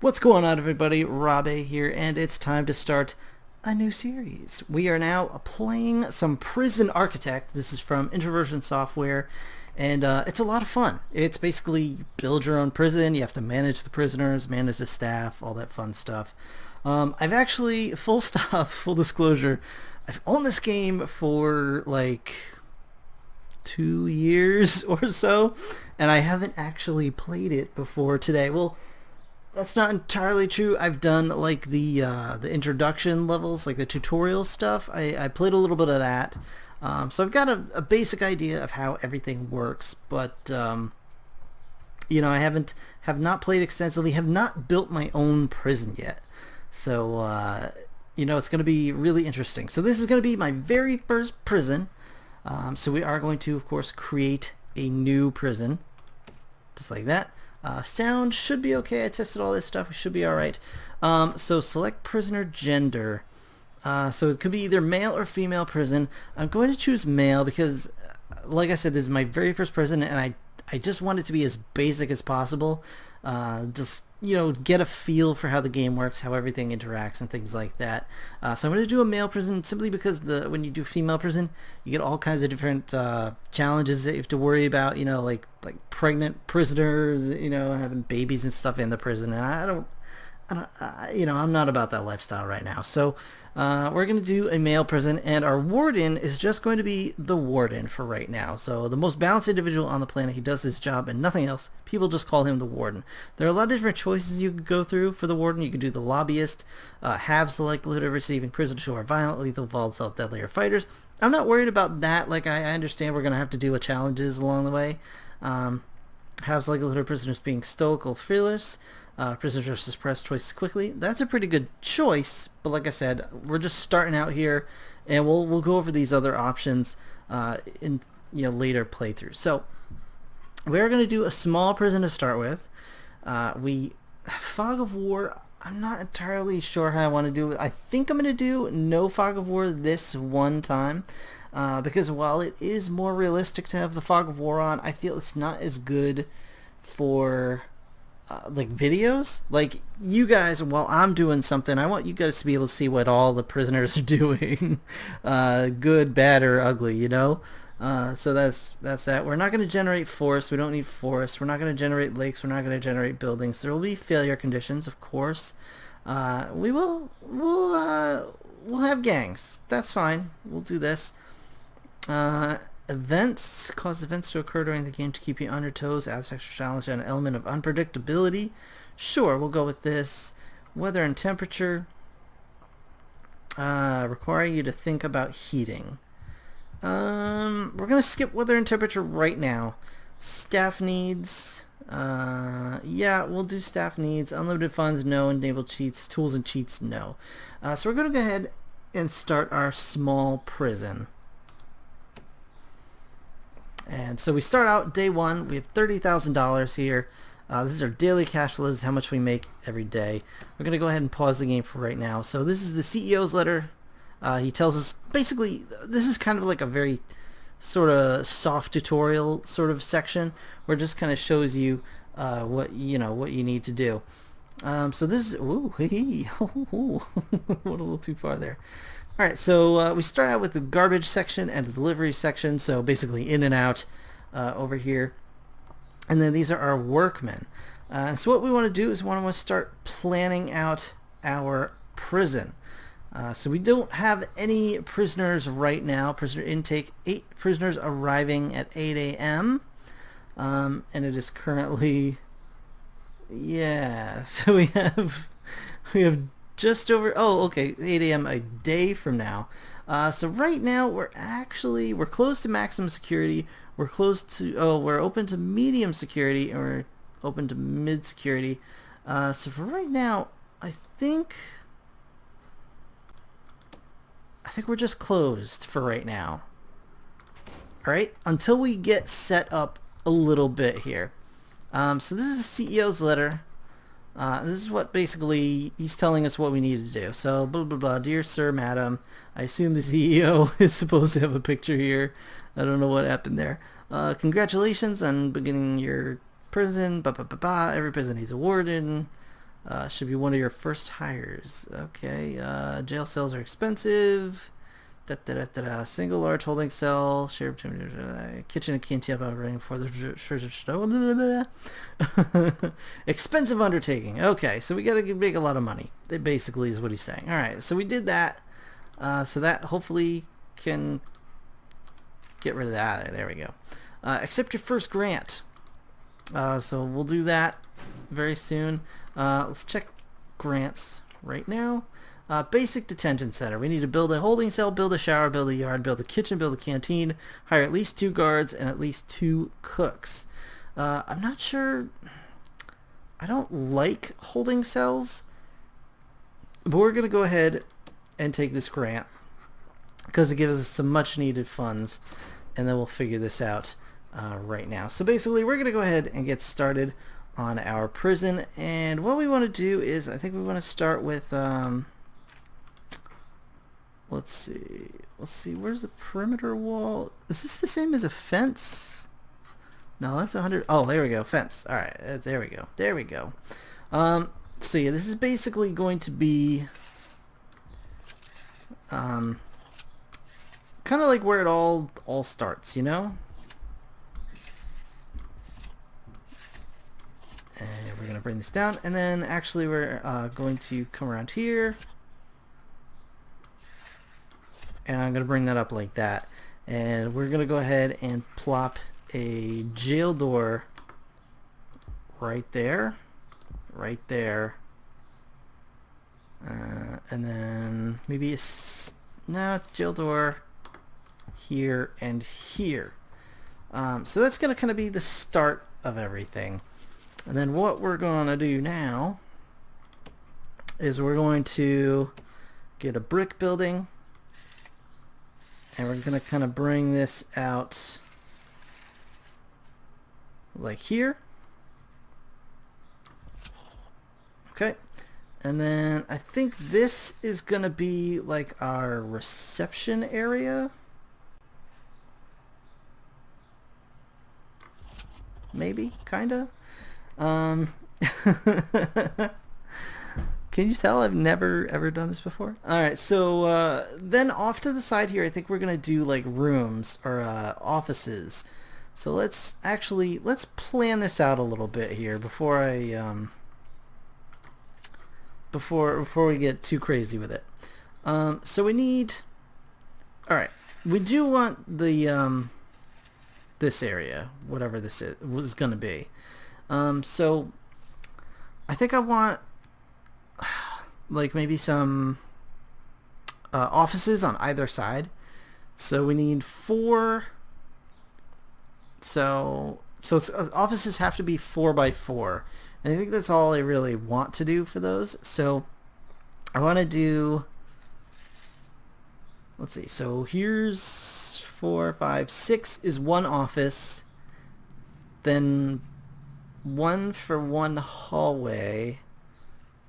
What's going on, everybody? Rabe here, and it's time to start a new series. We are now playing some Prison Architect. This is from Introversion Software, and it's a lot of fun. It's basically you build your own prison. You have to manage the prisoners, manage the staff, all that fun stuff. I've actually, full stop, full disclosure, I've owned this game for like 2 years or so, and I haven't actually played it before today. Well, that's not entirely true. I've done like the introduction levels, like the tutorial stuff. I played a little bit of that, so I've got a basic idea of how everything works. But I have not played extensively. Have not built my own prison yet. So it's going to be really interesting. So this is going to be my very first prison. So we are going to, of course, create a new prison, just like that. Sound should be okay. I tested all this stuff. We should be alright. So select prisoner gender. So it could be either male or female prison. I'm going to choose male because, like I said, this is my very first prison, and I just want it to be as basic as possible. Just get a feel for how the game works, how everything interacts, and things like that. So I'm going to do a male prison simply because when you do female prison, you get all kinds of different challenges that you have to worry about. Like pregnant prisoners, having babies and stuff in the prison, and I'm not about that lifestyle right now. So we're going to do a male prison, and our warden is just going to be the warden for right now. So the most balanced individual on the planet. He does his job and nothing else. People just call him the warden. There are a lot of different choices you could go through for the warden. You could do the lobbyist, halves the likelihood of receiving prisoners who are violent, lethal, volatile, deadly, or fighters. I'm not worried about that. Like, I understand we're going to have to deal with challenges along the way. Halves the likelihood of prisoners being stoical, fearless. Prisoners are suppressed twice as quickly. That's a pretty good choice, but like I said, we're just starting out here, and we'll go over these other options in later playthroughs. So we're going to do a small prison to start with. Fog of War, I'm not entirely sure how I want to do it. I think I'm going to do no Fog of War this one time, because while it is more realistic to have the Fog of War on, I feel it's not as good for like videos. Like, you guys, while I'm doing something, I want you guys to be able to see what all the prisoners are doing, good, bad, or ugly, so that's that. We're not going to generate forests. We don't need forests. We're not going to generate lakes. We're not going to generate buildings. There will be failure conditions, of course. We'll have gangs. That's fine. We'll do this. Events cause events to occur during the game to keep you on your toes, adds extra challenge and an element of unpredictability. Sure, we'll go with this. Weather and temperature, requiring you to think about heating. We're gonna skip weather and temperature right now. Staff needs, yeah, we'll do staff needs. Unlimited funds, no. Enable cheats, tools and cheats, no. So we're gonna go ahead and start our small prison. And so we start out day one. We have $30,000 here. This is our daily cash flow. This is how much we make every day. We're going to go ahead and pause the game for right now. So this is the CEO's letter. He tells us, basically, this is kind of like a very sort of soft tutorial sort of section where it just kind of shows you what you need to do. So this is, ooh, went a little too far there. Alright, so we start out with the garbage section and the delivery section, so basically in and out over here. And then these are our workmen. So what we want to do is we want to start planning out our prison. So we don't have any prisoners right now. Prisoner intake, 8 prisoners arriving at 8 a.m. And it is currently, yeah, so we have just over, 8 a.m. a day from now. So right now we're close to maximum security. We're open to medium security, and we're open to mid security. So for right now, I think we're just closed for right now. Alright, until we get set up a little bit here. So this is the CEO's letter. This is what basically he's telling us what we need to do. So blah blah blah. Dear sir, madam, I assume the CEO is supposed to have a picture here. I don't know what happened there. Congratulations on beginning your prison. Every prison needs a warden. Should be one of your first hires. Okay. Jail cells are expensive. Da, da, da, da, da. Single large holding cell. Share between kitchen and canteen operating before the expensive undertaking. Okay, so we gotta make a lot of money. That basically is what he's saying. All right, so we did that. So that hopefully can get rid of that. There we go. Accept your first grant. So we'll do that very soon. Let's check grants right now. Basic detention center. We need to build a holding cell, build a shower, build a yard, build a kitchen, build a canteen, hire at least 2 guards and at least 2 cooks. I'm not sure. I don't like holding cells, but we're going to go ahead and take this grant because it gives us some much needed funds, and then we'll figure this out right now. So basically we're going to go ahead and get started on our prison, and what we want to do is I think we want to start with let's see, where's the perimeter wall? Is this the same as a fence? No, that's 100. Oh, there we go, fence. All right, there we go. So yeah, this is basically going to be kind of like where it all starts, you know? And we're gonna bring this down, and then actually we're going to come around here, and I'm gonna bring that up like that, and we're gonna go ahead and plop a jail door right there, and then maybe a jail door here and here. So that's gonna kind of be the start of everything. And then what we're going to do now is we're going to get a brick building, and we're going to kind of bring this out like here. Okay. And then I think this is going to be like our reception area. Maybe, kinda. Can you tell I've never ever done this before? Alright, so then off to the side here I think we're gonna do like rooms or offices. So let's plan this out a little bit here before I before we get too crazy with it. So we need, alright, we do want the this area, whatever this was gonna be. So I think I want like maybe some offices on either side. So we need 4. So it's, offices have to be 4 by 4, and I think that's all I really want to do for those. So I want to do, let's see, so here's 4, 5, 6 is one office, then 1 for one hallway,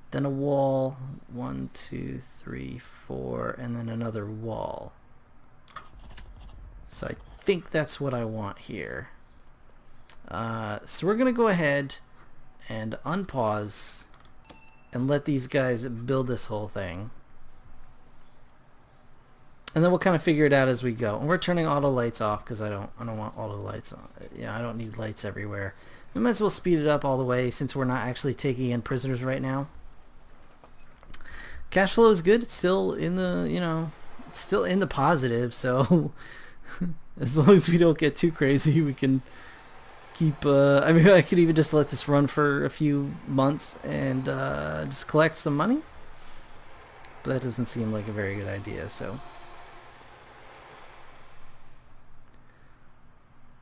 then a wall, 1, 2, 3, 4, and then another wall. So I think that's what I want here. So we're gonna go ahead and unpause and let these guys build this whole thing, and then we'll kind of figure it out as we go. And we're turning auto lights off because I don't want auto lights on. Yeah, I don't need lights everywhere. We might as well speed it up all the way since we're not actually taking in prisoners right now. Cash flow is good. It's still in the, you know, it's still in the positive, so as long as we don't get too crazy, we can keep, I mean, I could even just let this run for a few months and just collect some money. But that doesn't seem like a very good idea, so.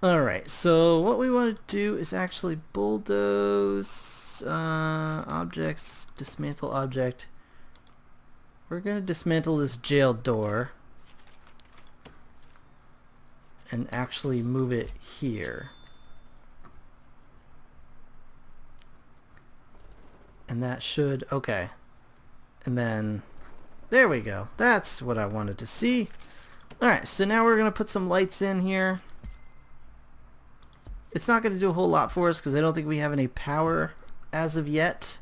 Alright, so what we want to do is actually bulldoze objects, dismantle object. We're going to dismantle this jail door and actually move it here. And that should, okay. And then, there we go. That's what I wanted to see. Alright, so now we're going to put some lights in here. It's not going to do a whole lot for us because I don't think we have any power as of yet.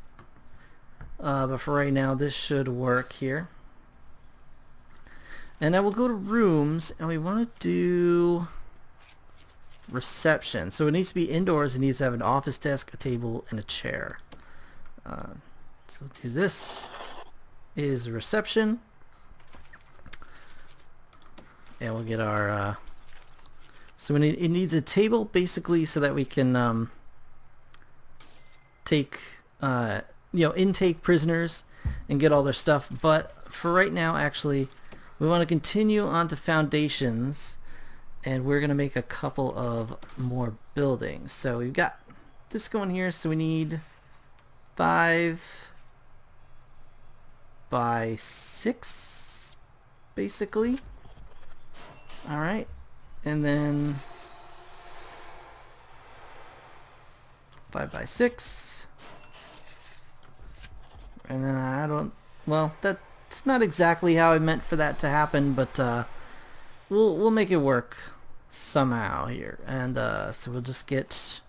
But for right now, this should work here. And now we'll go to rooms, and we want to do reception. So it needs to be indoors. It needs to have an office desk, a table, and a chair. So we'll do this is reception. And we'll get our... so it needs a table, basically, so that we can take... intake prisoners and get all their stuff. But for right now, actually, we want to continue on to foundations, and we're going to make a couple of more buildings. So we've got this going here, so we need 5 by 6, basically. Alright, and then 5 by 6. And then well, that's not exactly how I meant for that to happen, but we'll make it work somehow here. And so we'll just get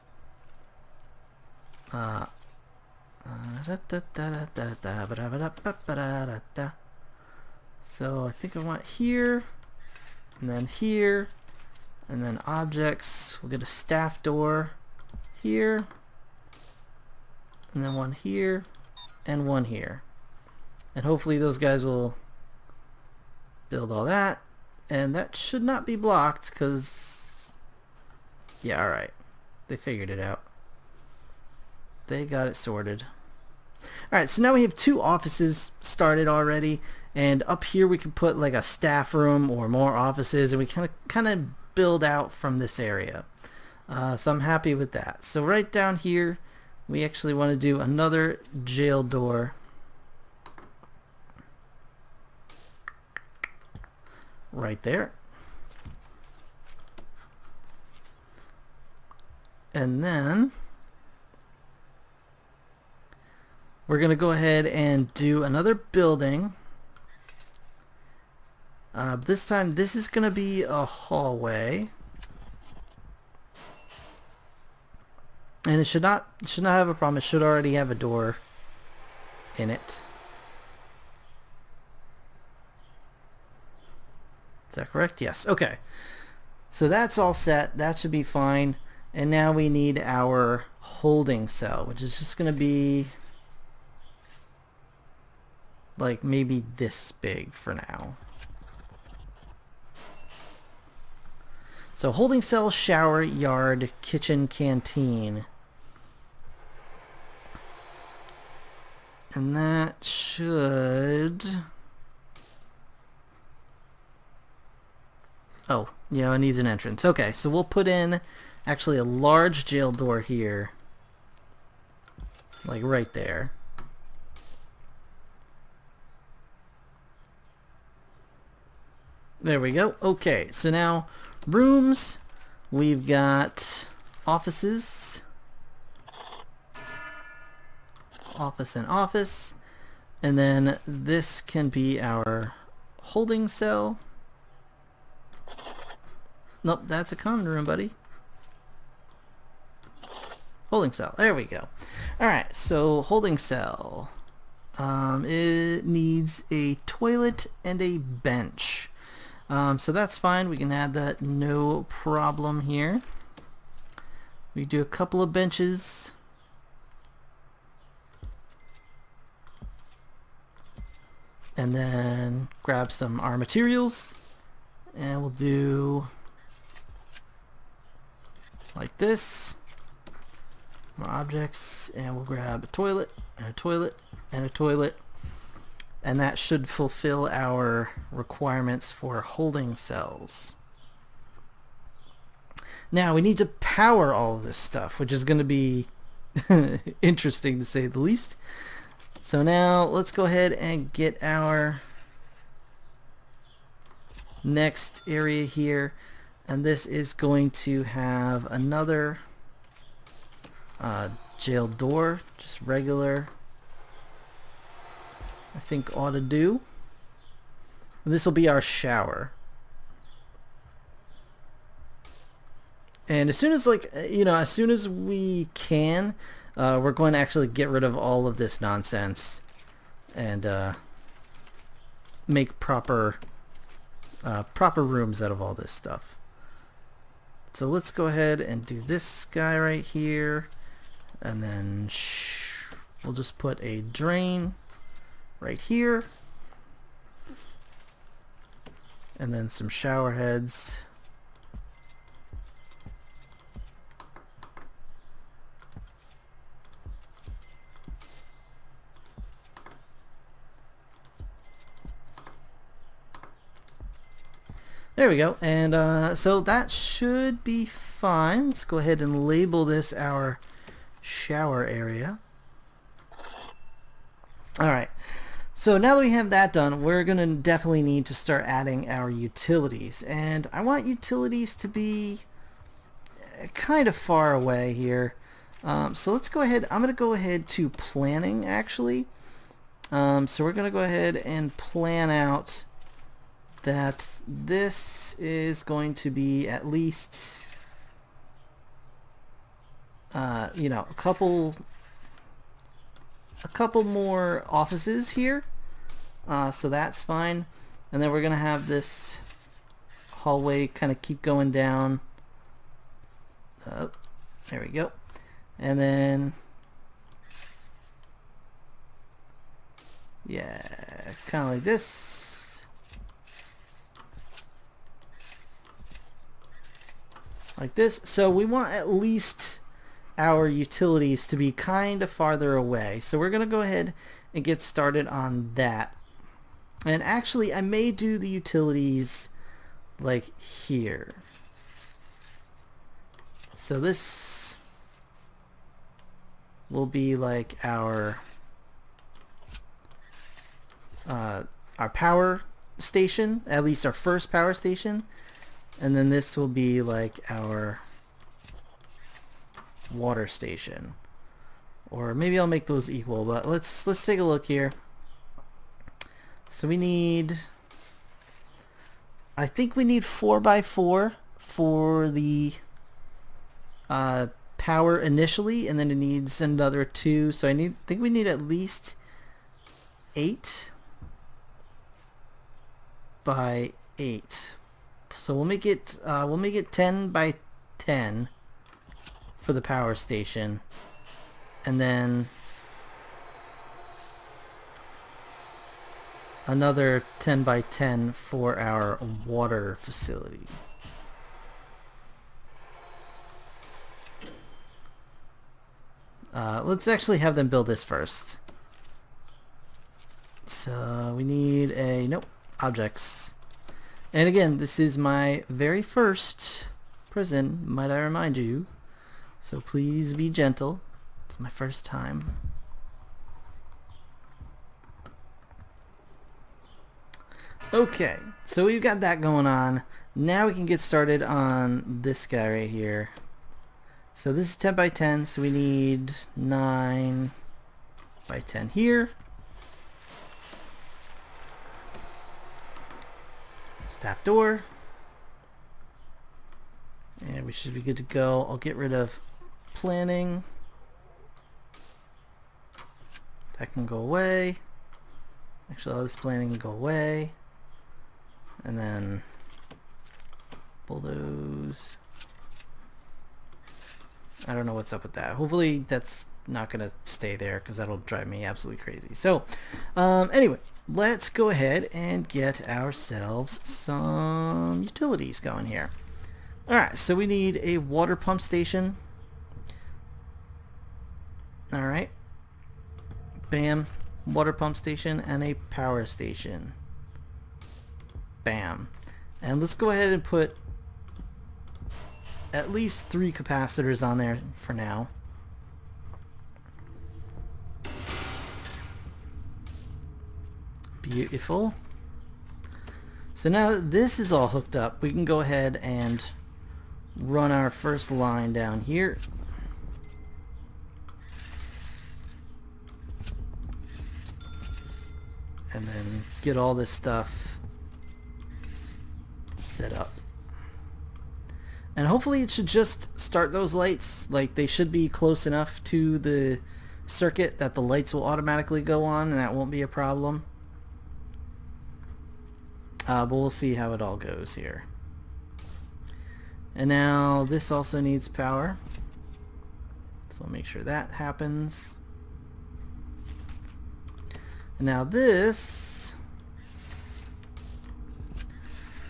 so I think I want here, and then objects. We'll get a staff door here, and then one here, and one here. And hopefully those guys will build all that. And that should not be blocked, because... yeah, alright. They figured it out. They got it sorted. Alright, so now we have 2 offices started already. And up here we can put like a staff room or more offices. And we kind of build out from this area. So I'm happy with that. So right down here, we actually want to do another jail door. Right there. And then we're going to go ahead and do another building. This time this is going to be a hallway. And it should not have a problem. It should already have a door in it. Is that correct? Yes. Okay. So that's all set. That should be fine. And now we need our holding cell, which is just going to be like maybe this big for now. So holding cell, shower, yard, kitchen, canteen. And that should... oh, yeah, it needs an entrance. Okay, so we'll put in actually a large jail door here. Like right there. There we go. Okay, so now rooms. We've got offices. Office and office. And then this can be our holding cell. Nope, that's a common room, buddy. Holding cell. There we go. Alright, so holding cell. It needs a toilet and a bench. So that's fine. We can add that, no problem here. We do a couple of benches. And then grab some our materials. And we'll do like this. More objects, and we'll grab a toilet and a toilet and a toilet, and that should fulfill our requirements for holding cells. Now we need to power all of this stuff, which is going to be interesting to say the least. So now let's go ahead and get our next area here, and this is going to have another jail door, just regular. I think ought to do. This will be our shower. And as soon as as soon as we can, we're going to actually get rid of all of this nonsense and make proper rooms out of all this stuff. So let's go ahead and do this guy right here, and then we'll just put a drain right here, and then some shower heads. There we go, and so that should be fine. Let's go ahead and label this our shower area. Alright, so now that we have that done, we're going to definitely need to start adding our utilities. And I want utilities to be kind of far away here. So let's go ahead, I'm going to go ahead to planning actually. So we're going to go ahead and plan out that this is going to be at least you know, a couple more offices here, so that's fine. And then we're gonna have this hallway kind of keep going down. There we go. And then yeah, kind of like this. Like this. So we want at least our utilities to be kind of farther away. So we're going to go ahead and get started on that. And actually I may do the utilities like here. So this will be like our power station, at least our first power station. And then this will be like our water station. Or maybe I'll make those equal, but let's take a look here. So we need, I think we need 4x4 for the power initially, and then it needs another 2. So I think we need at least 8 by 8. So we'll make it 10 by 10 for the power station, and then another 10 by 10 for our water facility. Let's actually have them build this first. So we need a objects. And again, this is my very first prison, might I remind you. So please be gentle. It's my first time. Okay, so we've got that going on. Now we can get started on this guy right here. So this is 10 by 10, so we need 9 by 10 here. Staff door. And we should be good to go. I'll get rid of planning. That can go away. Actually, all this planning can go away. And then bulldoze. I don't know what's up with that. Hopefully that's not going to stay there, because that'll drive me absolutely crazy. So anyway, let's go ahead and get ourselves some utilities going here. Alright, so we need a water pump station. Alright. Bam. Water pump station and a power station. Bam. And let's go ahead and put at least 3 capacitors on there for now. Beautiful. So now that this is all hooked up, we can go ahead and run our first line down here. And then get all this stuff set up. And hopefully it should just start those lights. Like, they should be close enough to the circuit that the lights will automatically go on, and that won't be a problem. But we'll see how it all goes here. And now this also needs power, so make sure that happens. And now this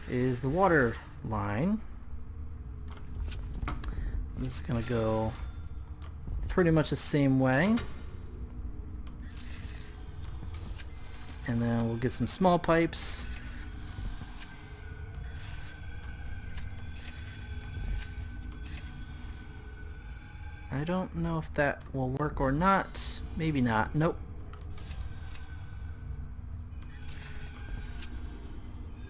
is the water line. This is going to go pretty much the same way. And then we'll get some small pipes. I don't know if that will work or not. Maybe not. Nope.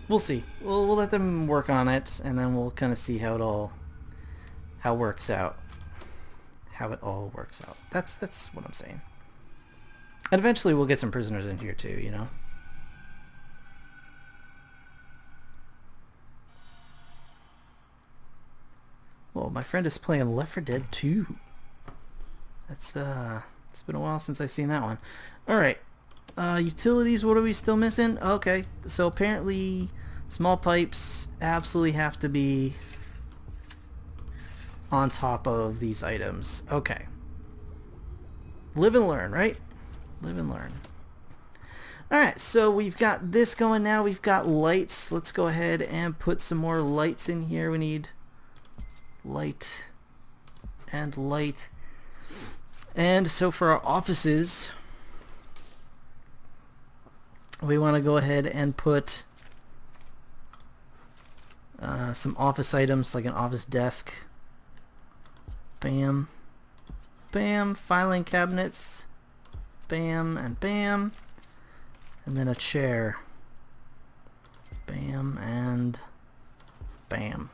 We'll see. We'll let them work on it, and then we'll kind of see how it all works out. How it all works out. That's what I'm saying. And eventually we'll get some prisoners in here too, you know. Well, my friend is playing Left 4 Dead 2. That's it's been a while since I've seen that one. Alright. Utilities, what are we still missing? Okay, so apparently small pipes absolutely have to be on top of these items. Okay. Live and learn, right? Live and learn. Alright, so we've got this going now. We've got lights. Let's go ahead and put some more lights in here. We need light and light. And so for our offices, we want to go ahead and put some office items, like an office desk. Bam. Bam. Filing cabinets. Bam and bam. And then a chair. Bam and bam.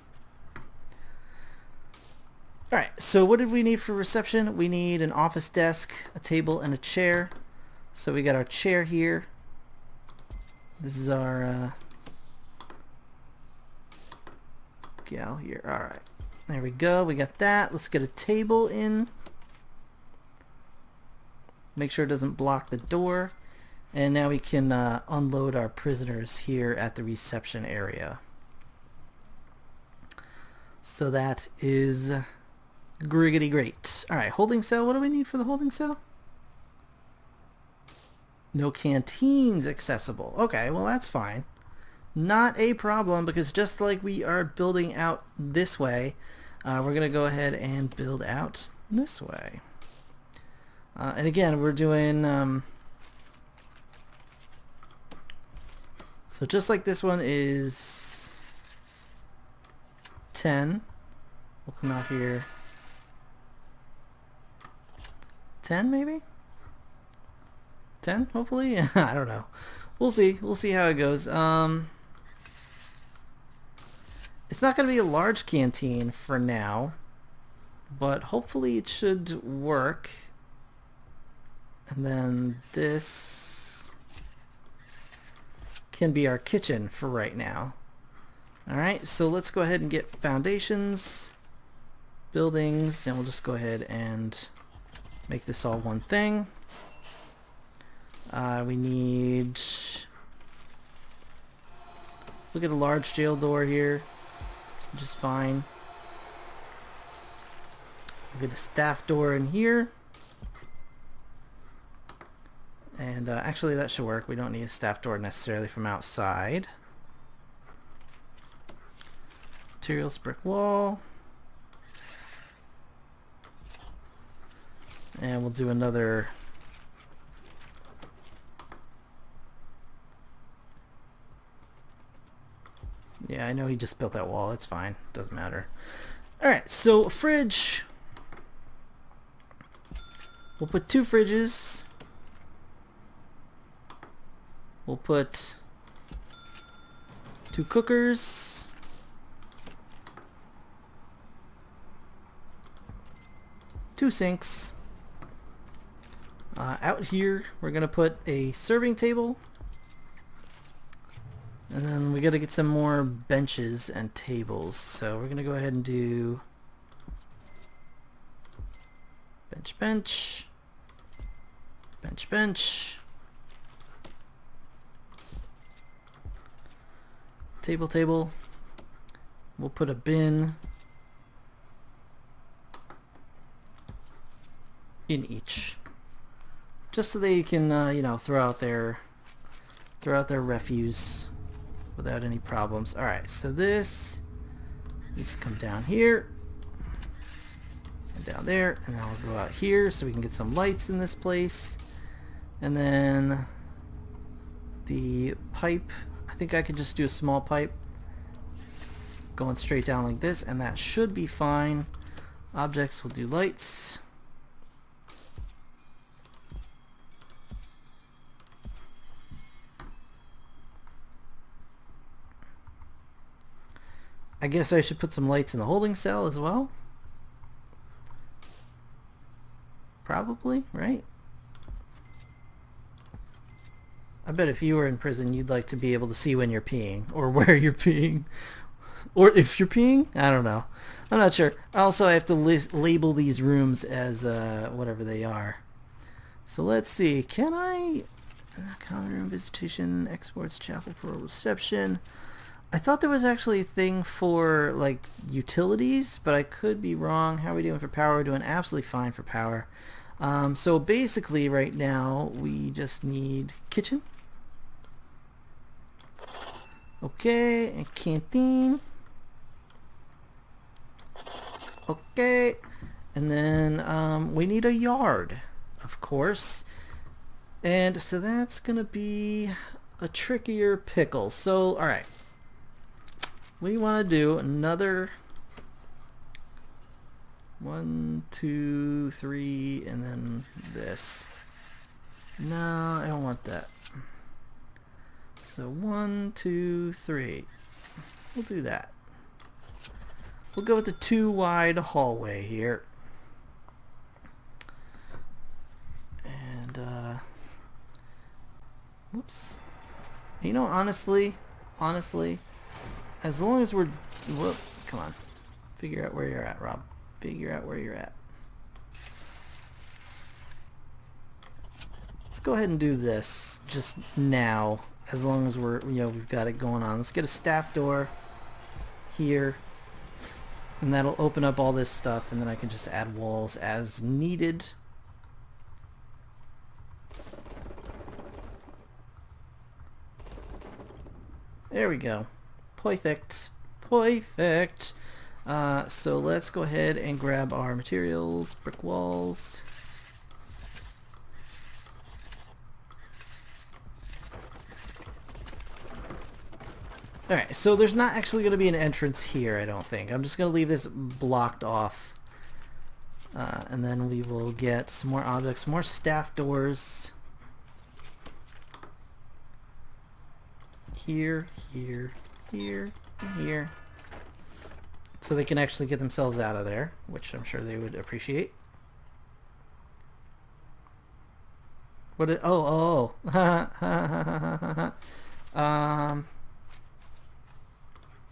Alright, so what did we need for reception? We need an office desk, a table, and a chair. So we got our chair here. This is our gal here. Alright, there we go. We got that. Let's get a table in. Make sure it doesn't block the door. And now we can unload our prisoners here at the reception area. So that is griggity great. Alright, holding cell. What do we need for the holding cell? No canteens accessible. Okay, well that's fine. Not a problem, because just like we are building out this way, we're going to go ahead and build out this way. And again, we're doing... so just like this one is 10, we'll come out here 10 maybe? 10 hopefully? I don't know. We'll see. We'll see how it goes. It's not going to be a large canteen for now, but hopefully it should work. And then this can be our kitchen for right now. Alright, so let's go ahead and get foundations, buildings, and we'll just go ahead and make this all one thing. We need... look at a large jail door here, which is fine. We'll get a staff door in here. And actually that should work. We don't need a staff door necessarily from outside. Materials, brick wall. And we'll do another... yeah, I know he just built that wall. It's fine. Doesn't matter. Alright, so fridge. We'll put 2 fridges. We'll put 2 cookers. Two sinks. Out here, we're going to put a serving table. And then we got to get some more benches and tables. So we're going to go ahead and do bench, Bench, bench. Table, table. We'll put a bin in each, just so they can, you know, throw out their refuse without any problems. All right, so this needs to come down here and down there, and then we'll go out here so we can get some lights in this place. And then the pipe, I think I could just do a small pipe going straight down like this, and that should be fine. Objects will do lights. I guess I should put some lights in the holding cell as well. Probably, right? I bet if you were in prison, you'd like to be able to see when you're peeing, or where you're peeing, or if you're peeing. I don't know. I'm not sure. Also, I have to label these rooms as whatever they are. So let's see. Can I... Common room visitation, exports, chapel pro reception. I thought there was actually a thing for like utilities, but I could be wrong. How are we doing for power? We're doing absolutely fine for power. So basically right now we just need kitchen. Okay, and canteen. Okay, and then we need a yard, of course. And so that's gonna be a trickier pickle. So, alright. We want to do another 1, 2, 3, and then this. No, I don't want that. So 1, 2, 3. We'll do that. We'll go with the 2 wide hallway here. And whoops. You know, honestly, as long as we're... Whoop, come on. Figure out where you're at, Rob. Figure out where you're at. Let's go ahead and do this just now, as long as we're, you know, we've got it going on. Let's get a staff door here, and that'll open up all this stuff, and then I can just add walls as needed. There we go. Perfect. Perfect. So let's go ahead and grab our materials, brick walls. Alright, so there's not actually going to be an entrance here, I don't think. I'm just going to leave this blocked off. And then we will get some more objects, some more staff doors. Here, here, here, and here. So they can actually get themselves out of there, which I'm sure they would appreciate. What is, oh.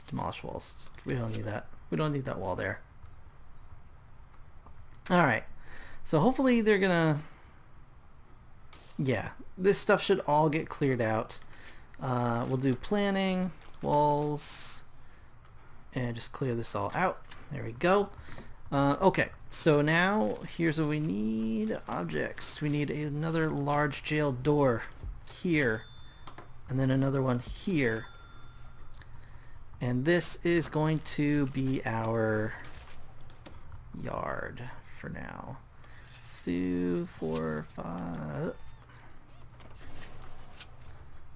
Demolish walls. We don't need that. We don't need that wall there. Alright. So hopefully they're gonna... Yeah. This stuff should all get cleared out. We'll do planning, walls, and just clear this all out. There we go. Okay. So now here's what we need. Objects. We need another large jail door here. And then another one here. And this is going to be our yard for now. Let's do 4, 5.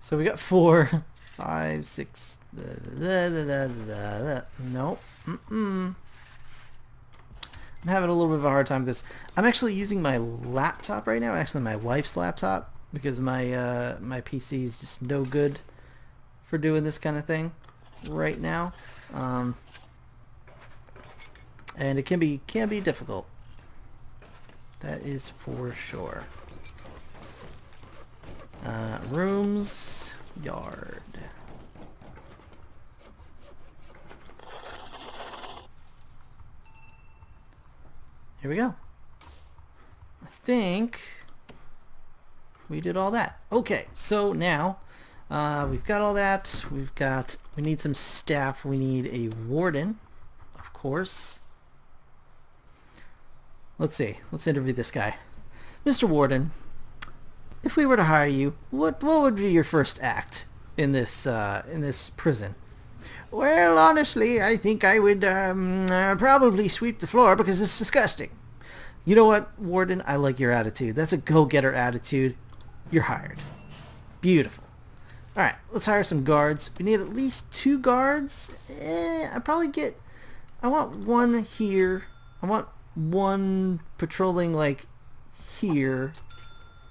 So we got 4, 5, 6. Nope. I'm having a little bit of a hard time with this. I'm actually using my laptop right now. Actually, my wife's laptop, because my my PC is just no good for doing this kind of thing right now, and it can be difficult. That is for sure. Rooms, yard. Here we go. I think we did all that. Okay, so now we've got all that. We need some staff. We need a warden, of course. Let's see. Let's interview this guy. Mr. Warden, if we were to hire you, what would be your first act in this prison? Well, honestly, I think I would probably sweep the floor because it's disgusting. You know what, Warden? I like your attitude. That's a go-getter attitude. You're hired. Beautiful. Alright, let's hire some guards. We need at least 2 guards. I want one here. I want one patrolling, like, here.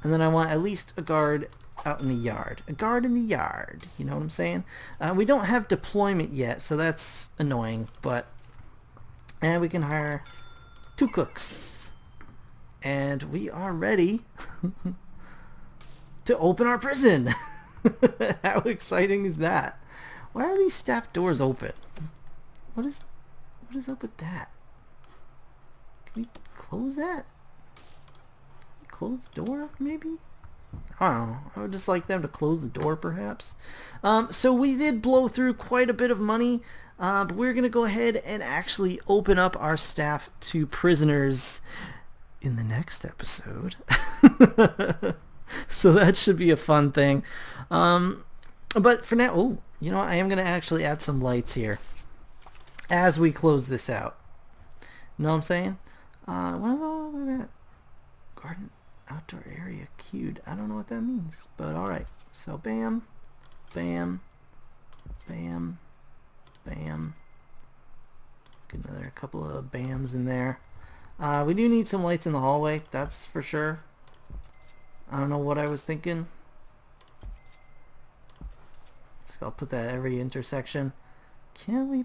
And then I want at least a guard out in the yard. A guard in the yard. You know what I'm saying? We don't have deployment yet, so that's annoying. But we can hire 2 cooks. And we are ready to open our prison. How exciting is that? Why are these staff doors open? What is up with that? Can we close that? Close the door, maybe? I don't know. I would just like them to close the door, perhaps. So we did blow through quite a bit of money, but we're going to go ahead and actually open up our staff to prisoners in the next episode. So that should be a fun thing. But for now, oh, you know what? I am going to actually add some lights here as we close this out. You know what I'm saying? What is all of that? Garden outdoor area queued. I don't know what that means, but alright. So bam, bam, bam, bam. Get another couple of bams in there. We do need some lights in the hallway, that's for sure. I don't know what I was thinking. So I'll put that at every intersection. Can we?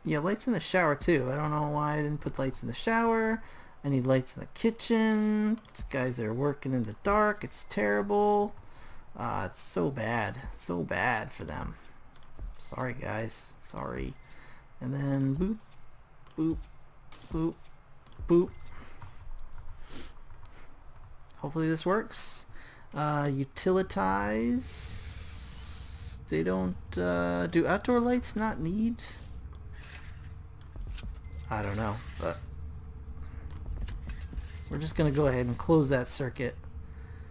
Yeah, lights in the shower too. I don't know why I didn't put lights in the shower. I need lights in the kitchen. These guys are working in the dark. It's terrible. It's so bad. So bad for them. Sorry, guys. Sorry. And then boop, boop, boop, boop. Hopefully this works. Utilitize. They don't, do outdoor lights not need? I don't know, but we're just going to go ahead and close that circuit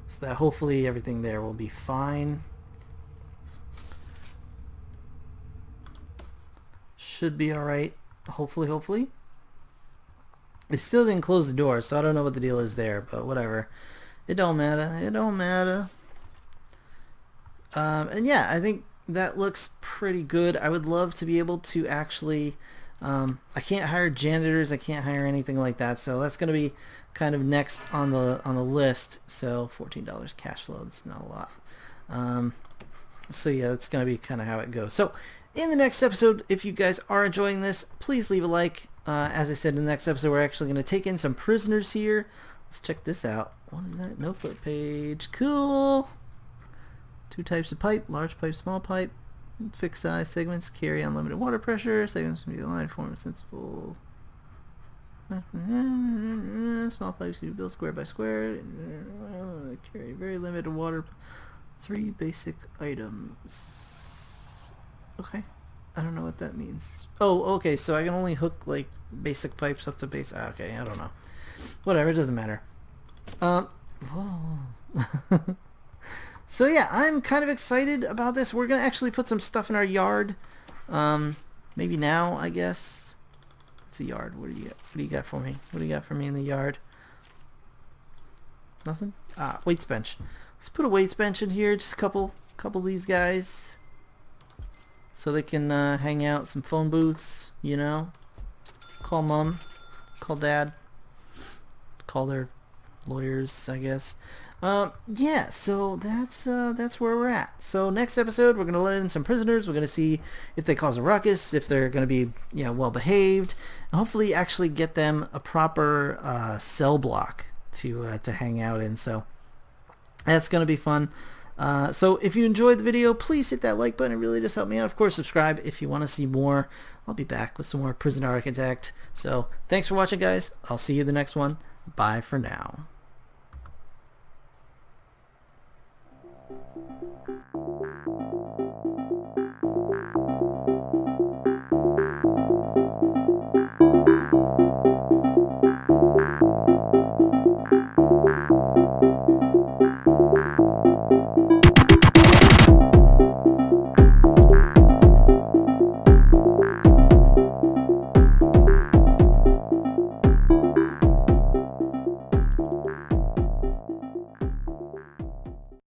so that hopefully everything there will be fine. Should be alright. Hopefully. They still didn't close the door, so I don't know what the deal is there, but whatever. It don't matter. It don't matter. And yeah, I think that looks pretty good. I would love to be able to actually... I can't hire janitors. I can't hire anything like that. So that's going to be kind of next on the list. So $14 cash flow. That's not a lot. So yeah, that's going to be kind of how it goes. So in the next episode, if you guys are enjoying this, please leave a like. As I said, in the next episode, we're actually going to take in some prisoners here. Let's check this out. What is that? Notebook page. Cool. 2 types of pipe: large pipe, small pipe. Fixed size segments carry unlimited water pressure. Segments can be aligned, form a sensible. Small pipes can be built square by square. Carry very limited water. 3 basic items. Okay. I don't know what that means. Oh, okay. So I can only hook like basic pipes up to base. Okay, I don't know. Whatever. It doesn't matter. Whoa. So yeah, I'm kind of excited about this. We're gonna actually put some stuff in our yard. Maybe now, I guess. It's a yard. What do you got for me? What do you got for me in the yard? Nothing? Weights bench. Let's put a weights bench in here. Just a couple of these guys, so they can hang out. Some phone booths, you know. Call mom, call dad, call their lawyers, I guess. Yeah, so that's where we're at. So next episode, we're gonna let in some prisoners. We're gonna see if they cause a ruckus, if they're gonna be, you know, well behaved, and hopefully actually get them a proper cell block to hang out in. So that's gonna be fun. So if you enjoyed the video, please hit that like button. It really does help me out. Of course, subscribe if you want to see more. I'll be back with some more Prison Architect. So thanks for watching, guys. I'll see you in the next one. Bye for now.